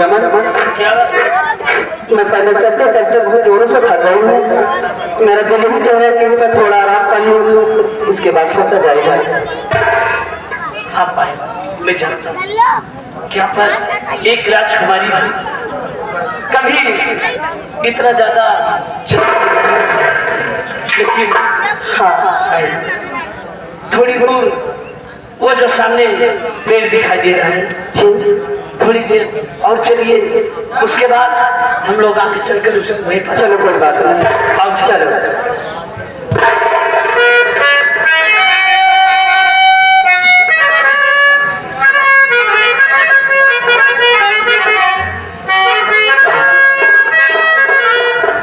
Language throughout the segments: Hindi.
रमन, मैं पहले चलते चलते बहुत जोरों से थक गई हूँ। मेरा दिल भी कह रहा है कि मैं थोड़ा आराम कर लूँ, उसके बाद सोचा जाएगा। आप आए, मैं जानता हूँ क्या पर एक राजकुमारी है, कभी इतना ज्यादा लेकिन हाँ आए। थोड़ी दूर वो जो सामने पेड़ दिखाई दे रहा है, थोड़ी देर और चलिए, उसके बाद हम लोग आगे चलकर उसे वहीं पर। चलो कोई बात नहीं, अब चलो।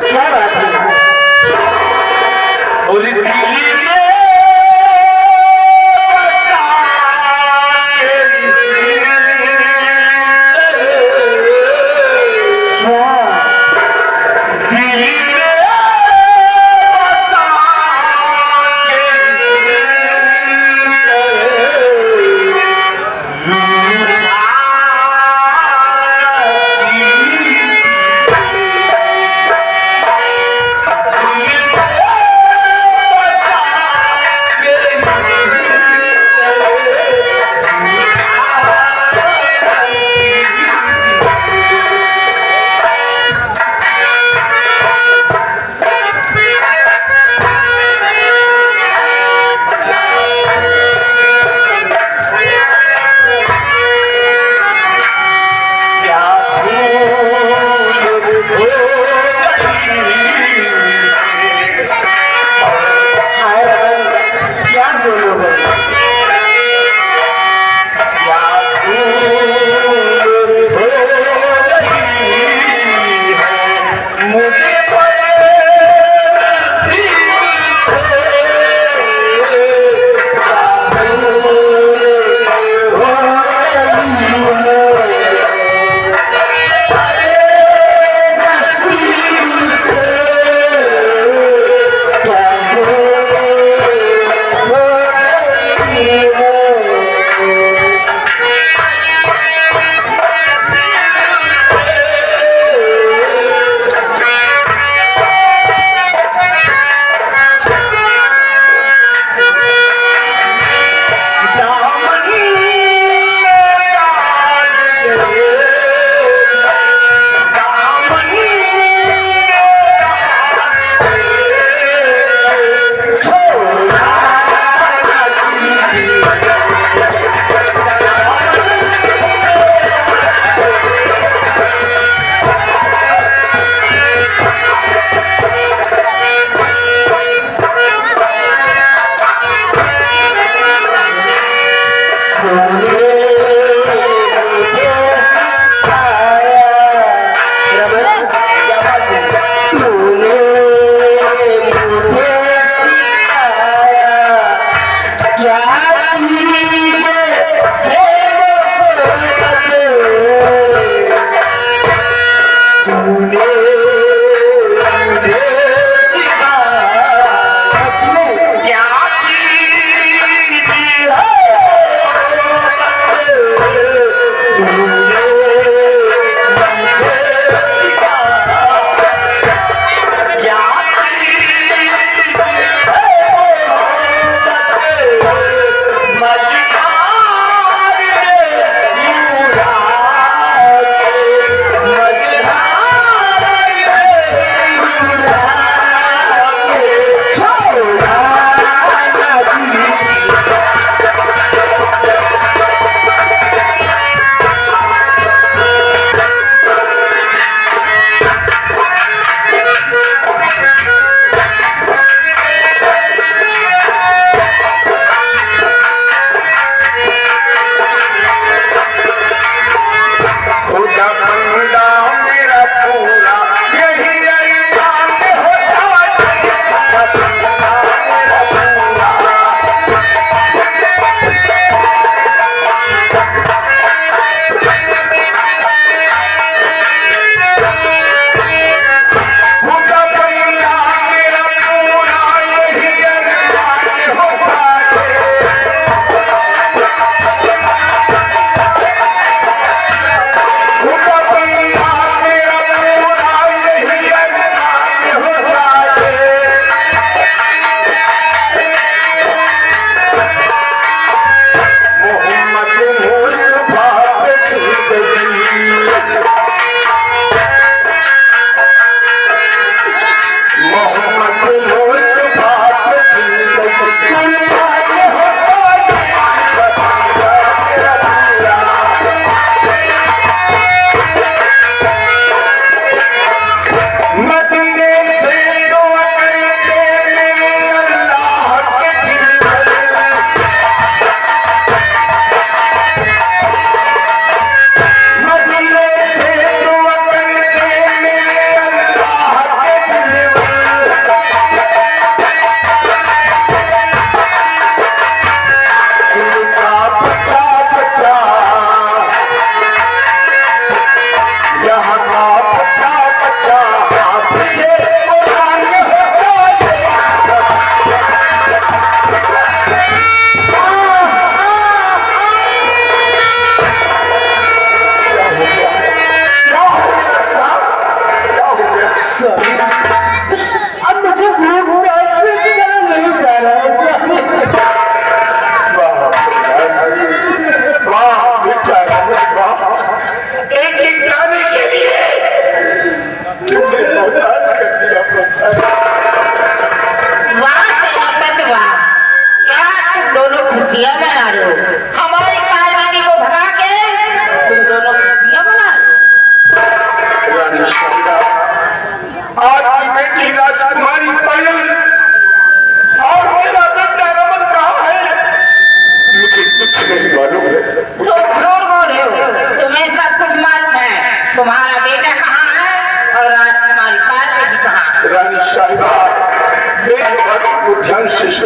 क्या बात है? और दिल्ली में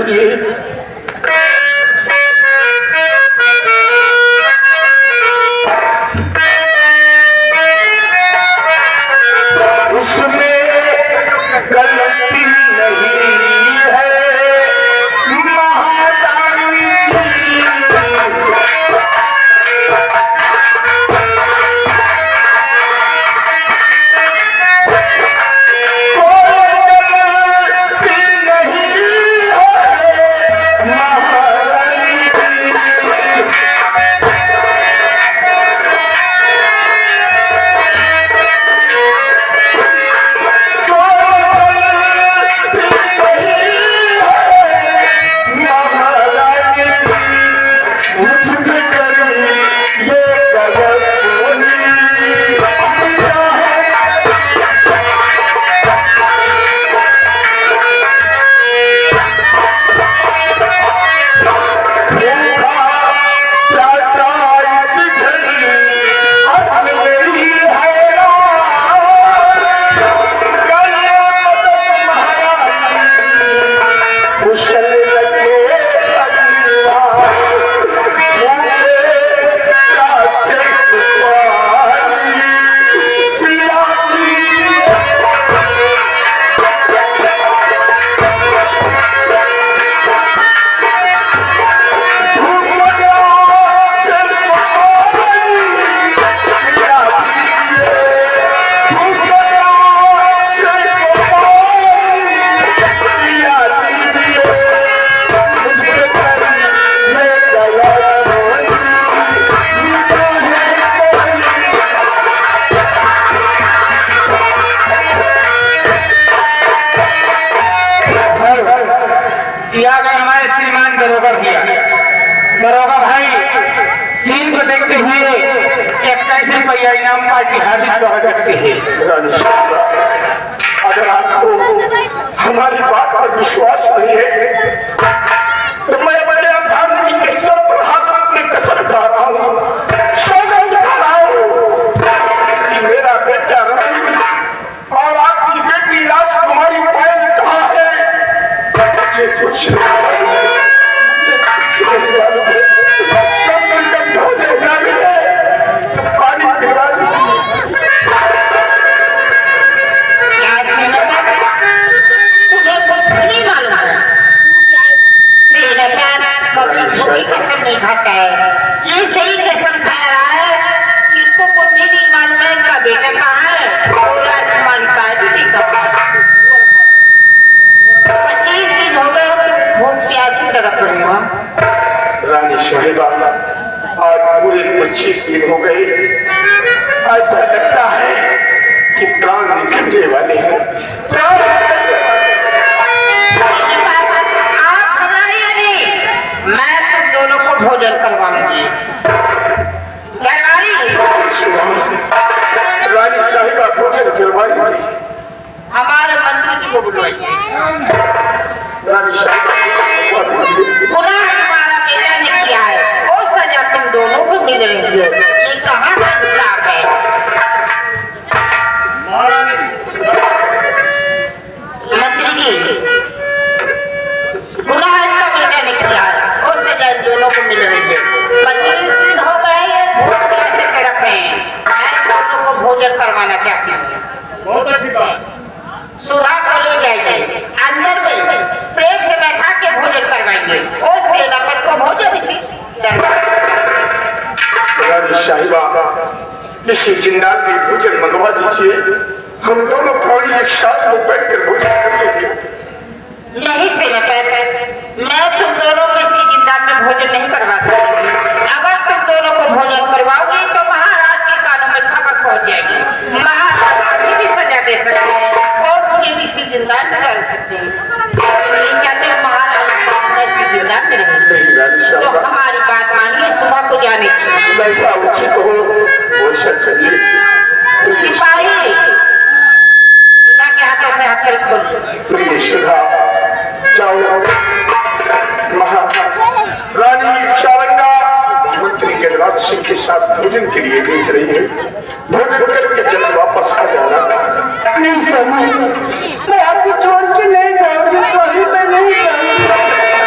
सुनिए। उसमें गलती नहीं है महारानी जी, दरोगा भाई सीन को देखते हुए 21 रुपया इनाम पार्टी हार्दिक स्वागत करते हैं। अगर आपको हमारी बात पर विश्वास नहीं है तो मैं बड़े अभागी के सर पर हाथ रखने कसम खा रहा हूँ, सौगंध खा रहा हूँ कि मेरा बेटा रवि और आपकी बेटी राजकुमारी पायल कहाँ है, मुझे कुछ खाता है। ये सही कसम खा रहा है कि इसको कुछ भी नहीं मालूम है इनका बेटा कहाँ है और राजकुमारी पायल भी कहाँ है। 25 दिन हो गए भूख प्यासी तरफ रहे हो रानी साहिबा, आज पूरे 25 दिन हो गए। ऐसा लगता है कि प्राण निकलने वाले हैं। भोजन करवाऊंगी। रानी साहिबा भोजन करवाएंगी। हमारे मंत्री जी को बुलवाइए। रानी साहिबा गुनाह हमारा बेटा ने किया है और सजा तुम दोनों को मिल रही है, ये कहाँ का इंसाफ है। मंत्री जी गुनाह इनका बेटा ने किया है और सजा दोनों को मिल रही है। 25 दिन हो गए ये भूख कैसे तड़प रहे हैं। मैं दोनों को भोजन करवाना चाहती हूँ। बहुत अच्छी बात। सुधा को ले जाइए, अंदर में प्रेम से बैठा के भोजन करवाएंगे और सेनापति को भोजन इसी साहिबा इसी जिंदाल में भोजन मंगवा दीजिए। हम दोनों प्राणी एक साथ में बैठकर भोजन कर लेंगे। नहीं सेनापति, मैं तुम दोनों को इसी जिंदाल में भोजन नहीं करवा सकती। अगर तुम दोनों को भोजन करवाओगी तो महाराज के कानों में खबर पहुंच जाएगी। महाराज मुझे भी सजा दे सकते हैं और मुझे भी इसी जिंदाल में डाल सकते हैं। नहीं चाहते हो महाराज इसी जिंदाल में रहेंगे तो हमारी बात मानिए, सुबह को जाने की जैसा उचित हो वैसा करिए। सिपाही के हाथों से हथकड़ी खोलिए। सुधा जाओ, रानी शारंगा मंत्री गिरिराज सिंह के साथ भोजन के लिए भेज रही है। भोजन करके जल्द वापस आ जाना। नहीं सर, मैं आपको छोड़ के नहीं जाऊंगी, मैं नहीं जाऊंगी।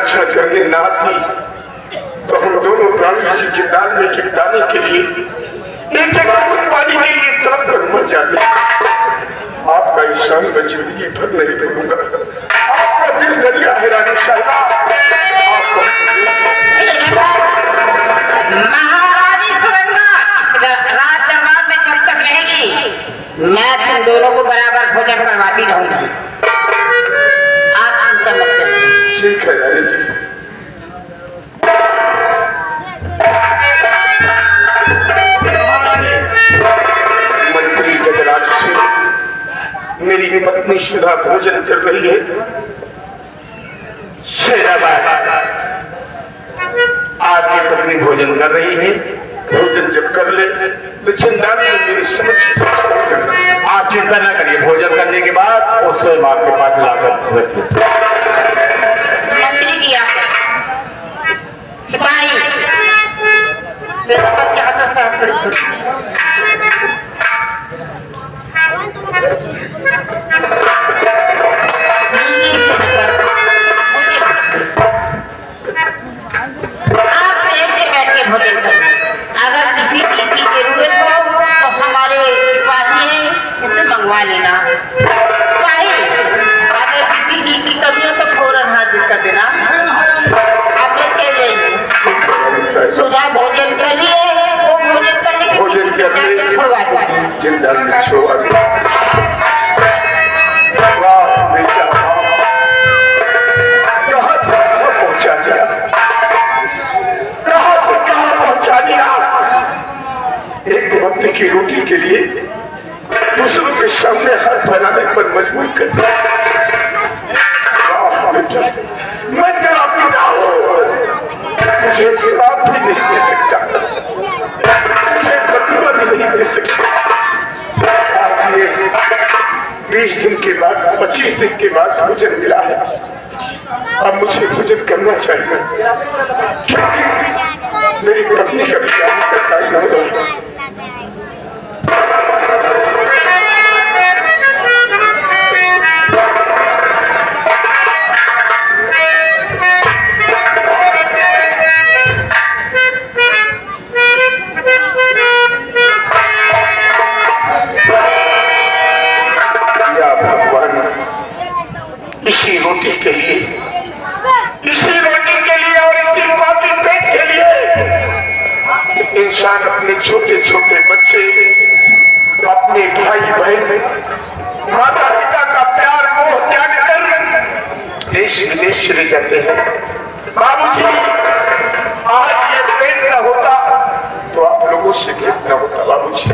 रक्षण करने ना आती तो हम दोनों प्राणी इसी जिंदाल में के दाने के लिए एक एक बूंद पानी के लिए तड़प कर मर जाते। आपका ईशान मैं जिंदगी भर नहीं भूलूंगा। आपका दिल दरिया है रानी साहिबा। महारानी सुरंगा रात दरबार में जब तक रहेगी मैं तुम दोनों को बराबर भोजन करवाती रहूंगी। आप चिंता मत करिए। ठीक है रानी जी। मंत्री गजराज सिंह मेरी पत्नी सुधा भोजन कर रही है। शेराबाद आपकी पत्नी भोजन कर रही है। भोजन जब कर ले तो चिंता मेरी समझ आप चिंता ना करिए, भोजन करने के बाद उससे आपके पास लाकर मंत्री की सिपाही क्या तो सब भोजन करना। अगर किसी चीज की जरूरत हो तो हमारे सिपाही हैं, इसे मंगवा लेना। सिपाही अगर किसी चीज की कमी हो तो फौरन हाजिर कर देना। अब मैं चल रही हूँ। सुधा भोजन कर लिए वो भोजन करने के भोजन करने छुड़वा दो। जिंदा में छोड़ा दो। वाह बेटा कहाँ से कहाँ पहुँचा दिया, कहाँ से कहाँ पहुँचा दिया। एक वक्त की रोटी के लिए दूसरों के सामने हाथ फैलाने पर मजबूर कर दिया। वाह बेटा मैं तेरा पिता हूँ, तुझे श्राप भी नहीं दे सकता, तुझे बदुआ भी नहीं दे सकता। आज ये 20 दिन के बाद 25 दिन के बाद भोजन मिला है। अब मुझे भोजन करना चाहिए क्योंकि मेरी पत्नी का भी काम करता ही नहीं होगा। इसी रोटी के लिए, इसी रोटी के लिए और इसी पापी पेट के लिए इंसान अपने छोटे छोटे बच्चे, अपने भाई बहन, माता पिता का प्यार मोह त्याग कर देश विदेश चले जाते हैं। बाबूजी आज ये पेट न होता तो आप लोगों से भेंट न होता। बाबूजी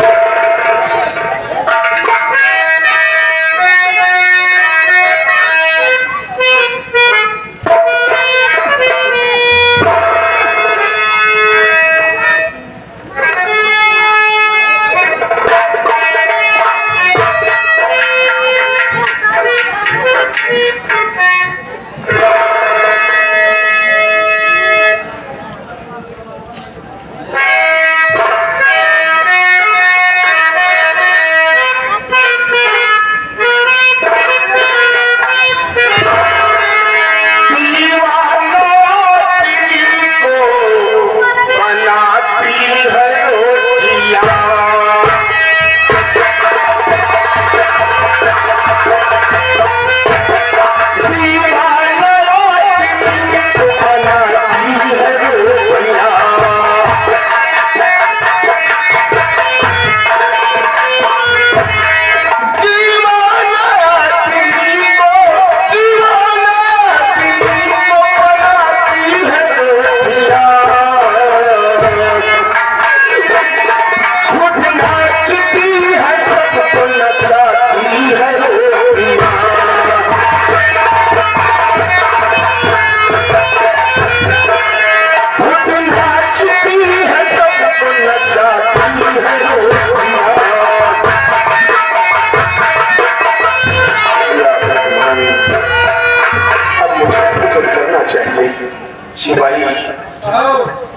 शिवाजी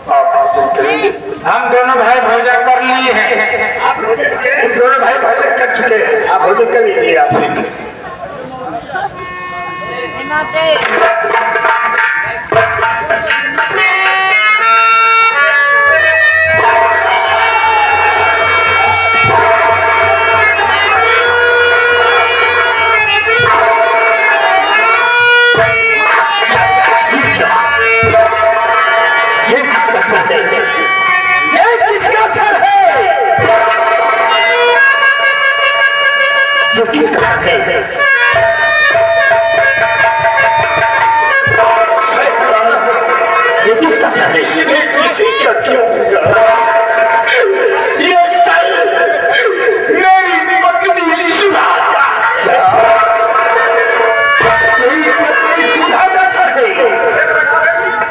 आप भोजन करेंगे? हम दोनों भाई भोजन कर लिए हैं। आप दोनों भाई भोजन कर चुके हैं, आप भोजन कर लीजिए। आप ठीक है। ये किसका सर है? इसने किसी का क्यों दिया? ये सर मेरी पत्नी सुधा का। तेरी पत्नी सुधा का सर है।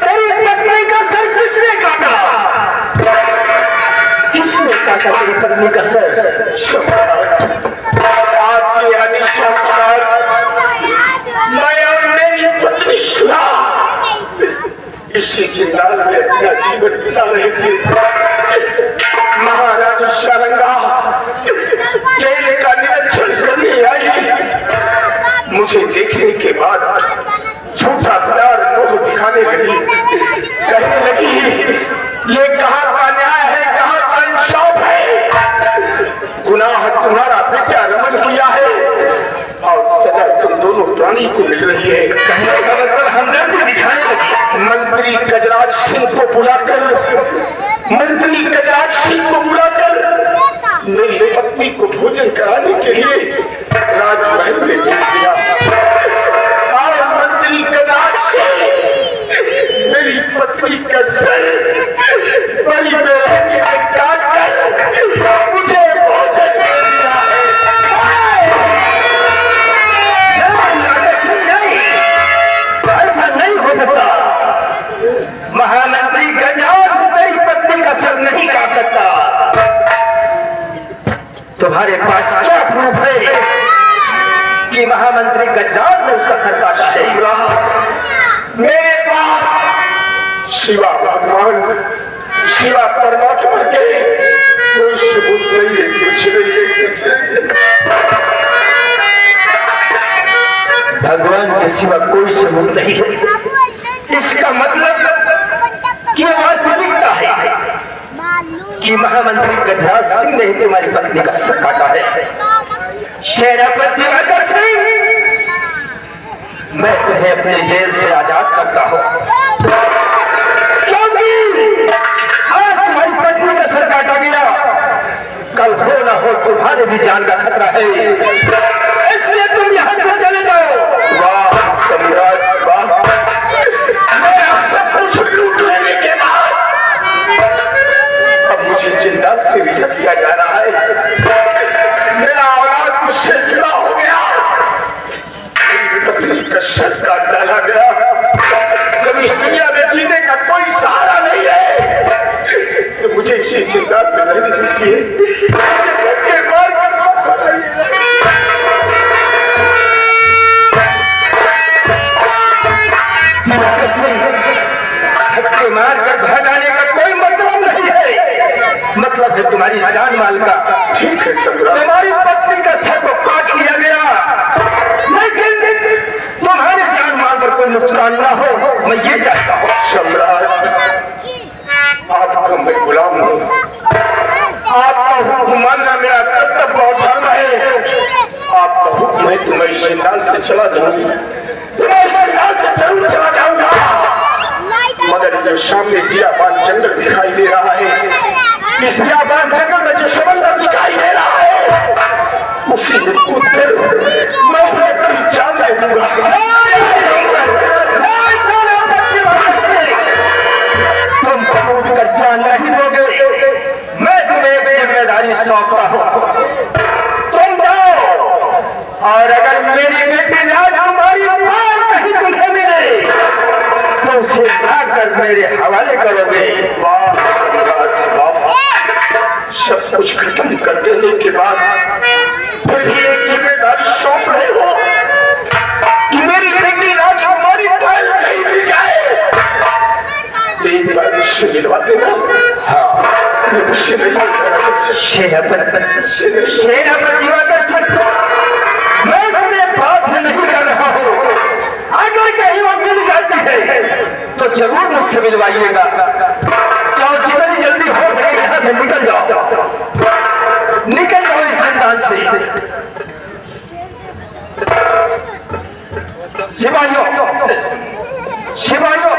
तेरी पत्नी का सर किसने काटा? किसने काटा तेरी पत्नी का सर? सम्राट, आपके आदेशानुसार मैं और मेरी पत्नी सुधा इसी जिंदाल में अपना जीवन बिता रहे थे। महारानी शारंगा जेल का निरीक्षण करने आई। मुझे देखने के बाद झूठा प्यार मोह दिखाने लगी। कहने लगी, ये कहाँ का न्याय है, कहाँ का इंसाफ है? गुनाह तुम्हारा बेटा रमन किया है और सजा तुम दोनों प्राणी को मिल रही है। कहने का मतलब हमदर्दी दिखाने लगी। मंत्री गजराज सिंह को बुलाकर मेरी पत्नी को भोजन कराने के लिए राजमहल में भेज दिया। और मंत्री गजराज सिंह मेरी पत्नी का सर बड़ी बेरहमी से काट कर मुझे भोजन दे दिया है। ऐसा नहीं हो सकता। महामंत्री गजराज तेरी पत्नी का सर नहीं काट सकता। तुम्हारे पास क्या प्रूफ है कि महामंत्री गजराज ने उसका सर काटा? मेरे पास शिवा भगवान, शिवा परमात्मा के कोई सबूत नहीं है, कुछ नहीं है, कुछ नहीं है। भगवान के सिवा कोई सबूत नहीं है। इसका मतलब कि वास्तविकता है कि महामंत्री गजराज सिंह ने ही तुम्हारी पत्नी का सर काटा है। सेनापति दिवाकर सिंह, मैं तुम्हें अपने जेल से आजाद करता हूँ, क्योंकि आज तुम्हारी पत्नी का सर काटा गया, कल हो ना हो तुम्हारे भी जान का खतरा है। इसलिए तुम यहाँ से चले जाओ। वाह सम्राट वाह, मेरा सब कुछ लूट लेने के बाद अब मुझे जिंदा से रिहा किया जा रहा है। मेरा औलाद मुझसे जुड़ा हो गया, मेरी पत्नी का सर काट डाला गया। जब इस दुनिया में जीने का कोई सहारा नहीं है तो मुझे इसी जिंदा में रहने दीजिए। धक्के मार कर मत भगाइए। धक्के मार कर भगाने का कोई मतलब नहीं है। मतलब है तुम्हारी जान माल का। ठीक है सम्राट, तुम्हारी पत्नी का सर को काट लिया गया, लेकिन तुम्हारे जान माल पर कोई नुकसान ना हो, मैं ये चाहता हूँ। सम्राट, आपका मैं गुलाम हूँ, आपका हुक्म मानना मेरा कर्तव्य और धर्म है। आपका हुक्म है तो मैं इस जिंदाल से चला जाऊंगा, मैं इस जिंदाल से जरूर चला जाऊंगा। मगर जो सामने बियाबान जंगल दिखाई दे रहा है, इस बियाबान जंगल में जो समंदर दिखाई दे रहा है, उसी में कूद कर मैं अपनी जान दे दूंगा। तुम कूद कर जान नहीं दोगे, मैं तुम्हें एक जिम्मेदारी सौंपता हूँ। तुम जाओ और अगर मेरी बेटी राजकुमारी बाल कहीं तुम्हें मिले तो उसे लाकर मेरे हवाले करोगे। वाह सम्राट वाह, सब कुछ खत्म कर देने के बाद फिर भी एक जिम्मेदारी सौंप रहे हो कि मेरी बेटी राजकुमारी बाल कहीं मिल जाए। एक बार मुझसे मिलवा देना। हाँ, मुझसे नहीं मिलवा। सेनापति दिवाकर सिंह, मैं तुम्हें बाध्य नहीं कर रहा हूँ। अगर कहीं वो मिल जाती है तो जरूर मुझसे मिलवाइएगा। जाओ, जितनी जल्दी हो सके यहाँ से निकल जाओ, निकल जाओ इस जिंदान से। सिपाहियों, सिपाहियों,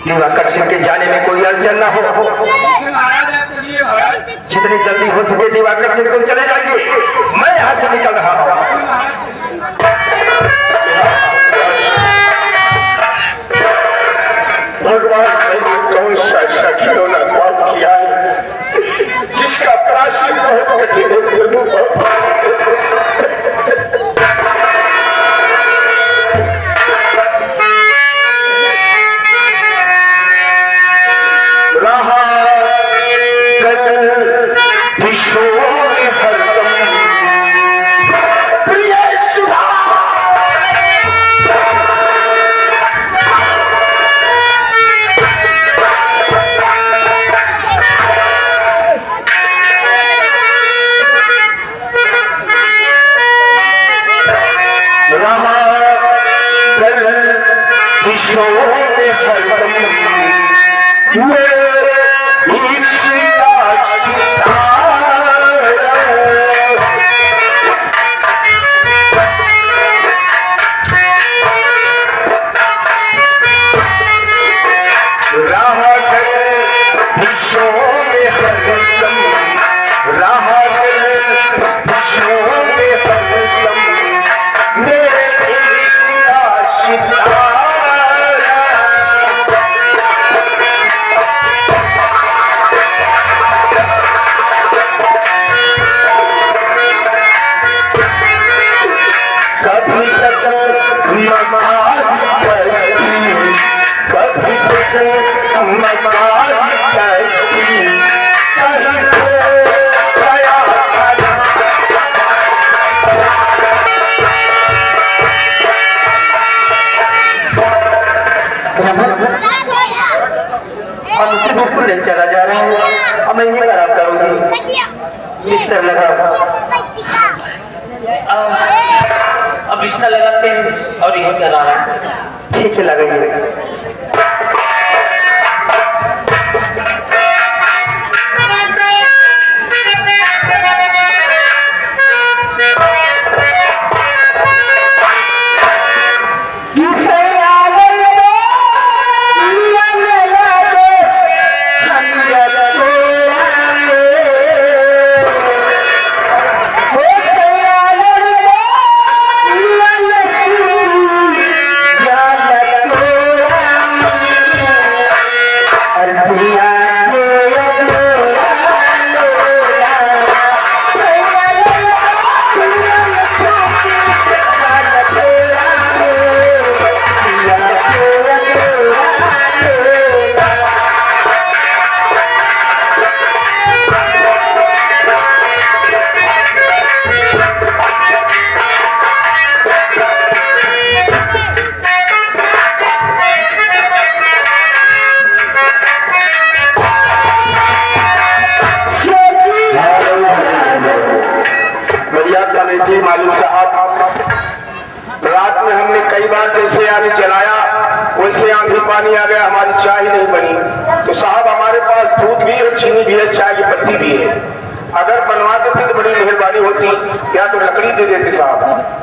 दिवाकर सिंह के जाने में कोई अड़चन ना हो। जितनी जल्दी हो सके दिवाकर से तुम चले जाइए, मैं यहाँ से निकल रहा हूँ। भगवान मैंने कौन सा ऐसा खिलौना पाप किया है जिसका प्रायश्चित बहुत कठिन है प्रभु, बहुत रहा कर विश्व में हरदम प्रिय सुधा में हरदम मेरे इश्क का सितारा राह कर विश्व में हरदम, राह कर विश्व में हरदम मेरे इश्क का सितारा। हम उससे बिल्कुल नहीं चला जा रहा है, अब मैं यही आराम करूंगी। बिस्तर लगा, अब बिस्तर लगाते हैं और यहीं पर आराम करते हैं। ठीक है, लगाइए। मालिक साहब, रात में हमने कई बार जैसे आंधी जलाया वैसे आंधी पानी आ गया, हमारी चाय नहीं बनी। तो साहब हमारे पास दूध भी है, चीनी भी है, चाय की पत्ती भी है, अगर बनवा देते तो बड़ी मेहरबानी होती, या तो लकड़ी दे देते साहब।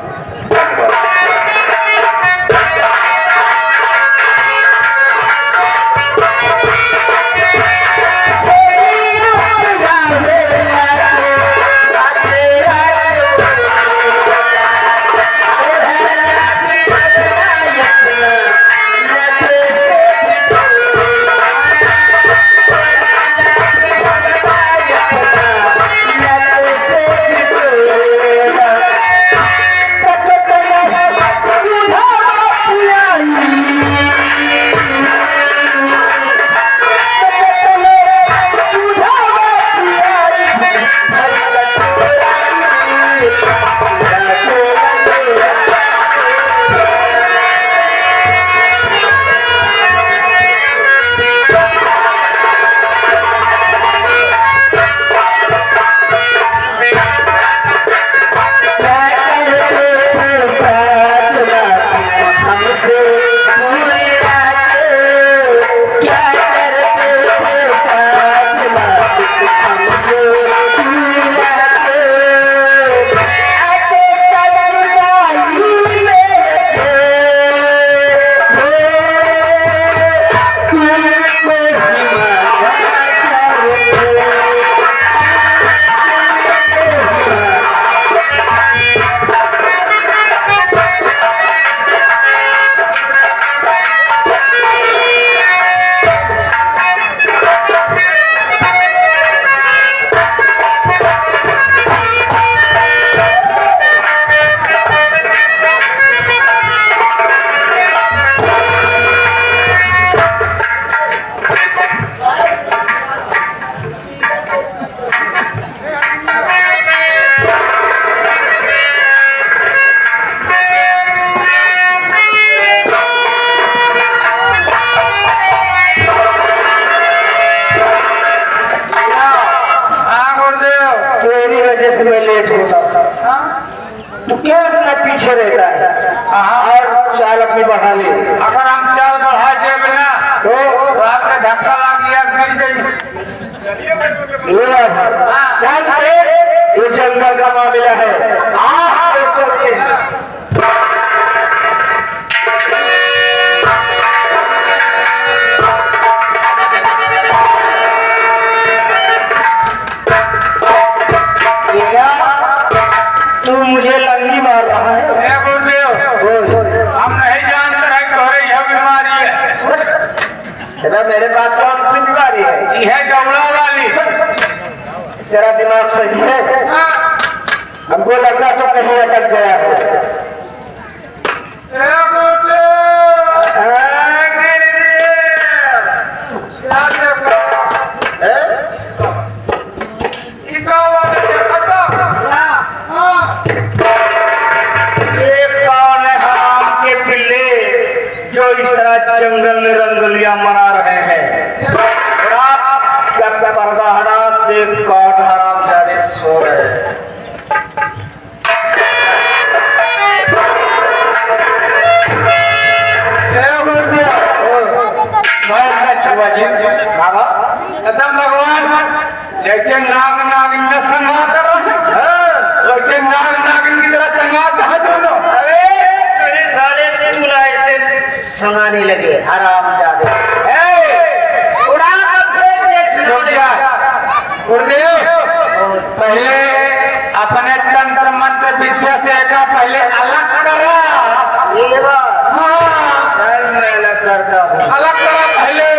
होता तो क्यों इतना पीछे रहता है? और चाल अपनी बढ़ा ले। अगर हम चाल बढ़ा दे बिना तो आपका धक्का लग गया गिर जाइए। जानते ये जंगल का मामला है। चलते हैं। तू मुझे लंगी मार रहा है? गुरुदेव हम नहीं जानते हैं तोरे यह बीमारी है। मेरे पास कौन सी बीमारी है? यह डौला वाली। तेरा दिमाग सही है? हमको लगा तो कहीं अटक गया है। जो इस तरह जंगल में रंगोलियां मना रहे हैं। पर्दा हरा देख काट हराम जाने सो रहे। भगवान जैसे नाग नागिन में संगात वैसे नाग नागिन की तरह संगात है दोनों। साले तुला ऐसे सुनाने लगे हराम जादे। गुरुदेव पहले अपने तंत्र मंत्र विद्या से का पहले अलग करा। अलग करता हूँ। अलग करा पहले।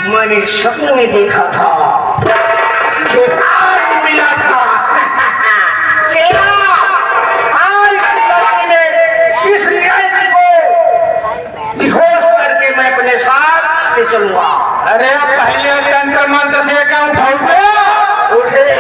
मैंने सपने में देखा था कि आज मिला था। आज इस लड़की को बेहोश करके मैं अपने साथ ले चलूंगा। अरे पहले तंत्र मंत्र से क्या उठाओगे? उठेगी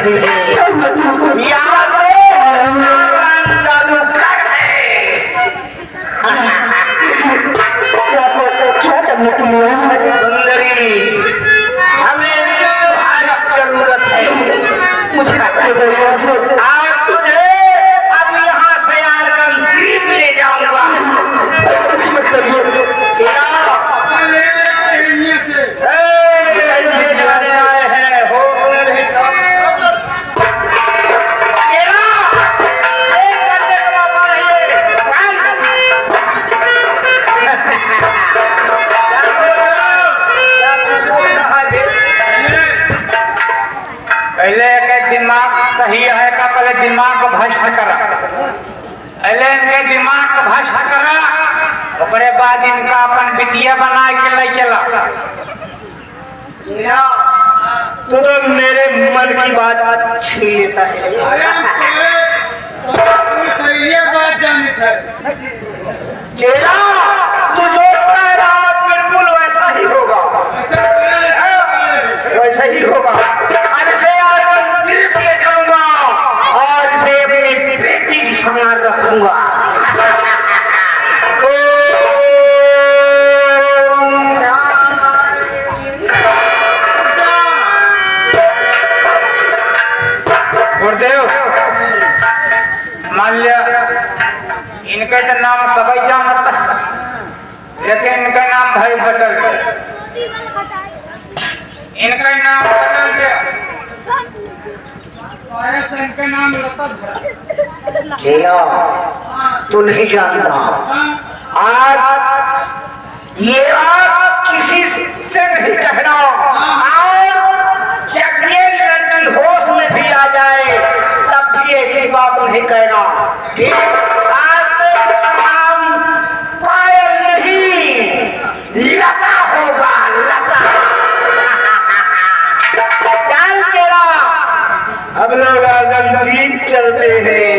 नहीं है, याद हो जादूगर है। क्या करने के लिए सुंदरी, हमें तुम्हारी जरूरत है। मुझे आज तुझे अब यहाँ से आकर द्वीप ले जाऊंगा। कुछ मत करिए। जाने आए हैं, हौसले नहीं पहले के दिमाग सही है का पहले दिमाग को भ्रष्ट करा, पहले इनके दिमाग को भ्रष्ट करा, उसके बाद इनका अपन बिटिया बना के ले चला। तू तो मेरे मन की बात छीन लेता है। चेला, तू जो कह रहा बिल्कुल वैसा ही होगा, वैसा ही होगा। आज से द्वीप ले जाऊंगा और इसे अपनी बेटी की संभाल रखूंगा। गुरुदेव, मान लिया इनका तो नाम सभी जानता है, लेकिन इनका नाम भाई बदल गया, इनका नाम बदल गया। इनका नाम चेला, तू नहीं जानता, आज ये बात किसी से नहीं कहना, और जब ये लड़की होश में भी आ जाए तब भी ऐसी बात नहीं कहना। ठीक? आज से इसका नाम पायल नहीं, लता होगा, लता। चल चला, अब लोग आजम द्वीप चलते हैं।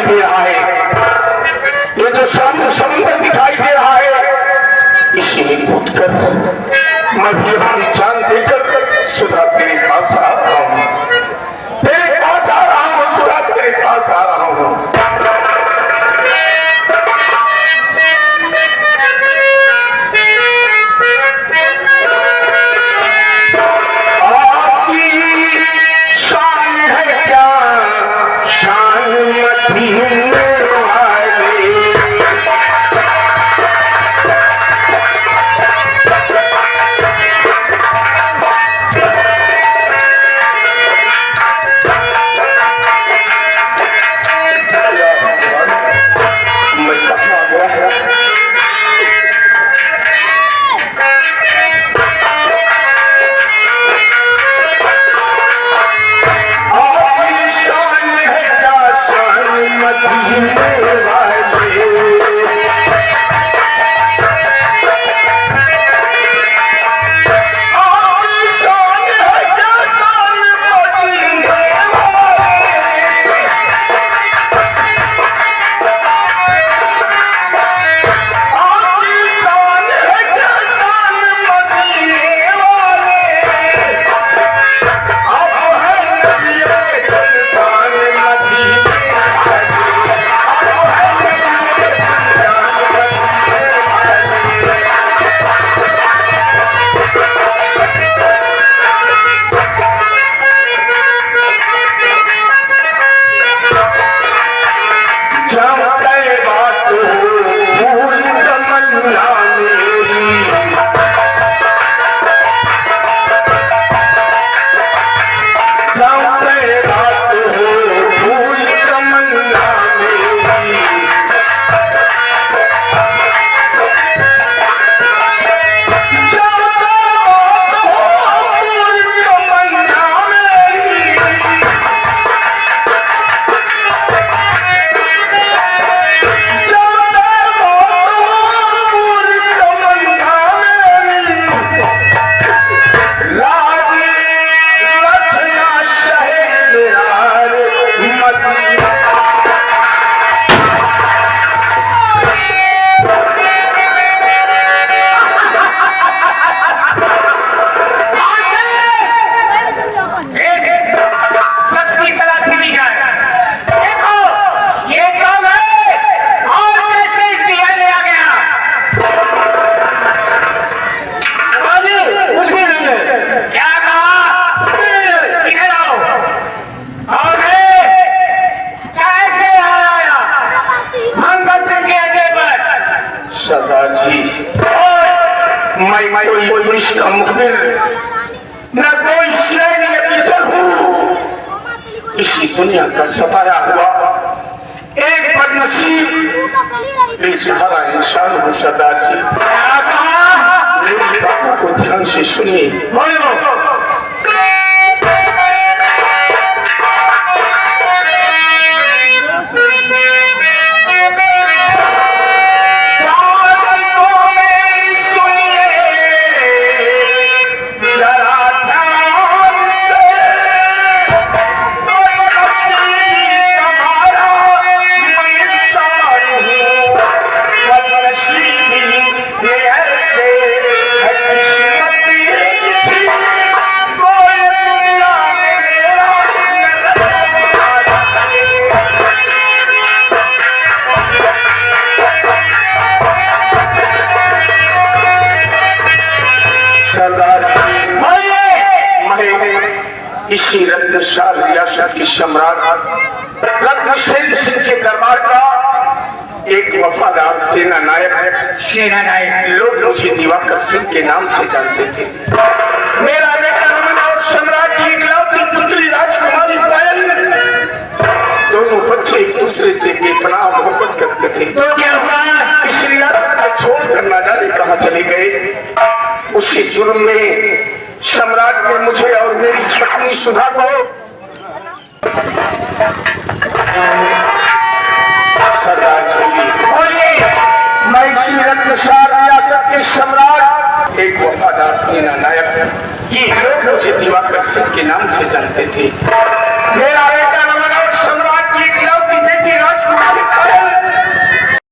दिखाई दे रहा है, ये जो शांत समुद्र दिखाई दे रहा है, इसी में कूद कर मैं भी अपनी जान देकर सुधा तेरे पास आ रहा हूँ, तेरे पास आ रहा हूँ, सुधा तेरे पास आ रहा हूँ। सरदार जी, मैं कोई पुलिस का मुखबिर न कोई सैन्य अफसर हूँ, इसी दुनिया का सताया हुआ एक बदनसीब बेसहारा इंसान हूँ। सरदार जी, मेरी बातों को ध्यान से सुनिए। इसी रत्नशाल रियासत के सम्राट रत्नसेन सिंह के दरबार का एक वफादार सेना नायक लोग मुझे दिवाकर सिंह के नाम से जानते थे। मेरा बेटा रमन और सम्राट की इकलौती पुत्री राजकुमारी पायल, दोनों बच्चे एक दूसरे से बेपनाह मोहब्बत करते थे। तो क्या हुआ? इस रियासत को छोड़कर न जाने कहाँ चले गए। उसी जुर्म में सम्राट ने मुझे और मेरी पत्नी सुधा को सरदार जी, मैं इसी रत्नशाल रियासत के सम्राट एक वफादार सेना नायक, ये लोग मुझे दिवाकर सिंह के नाम से जानते थे। मेरा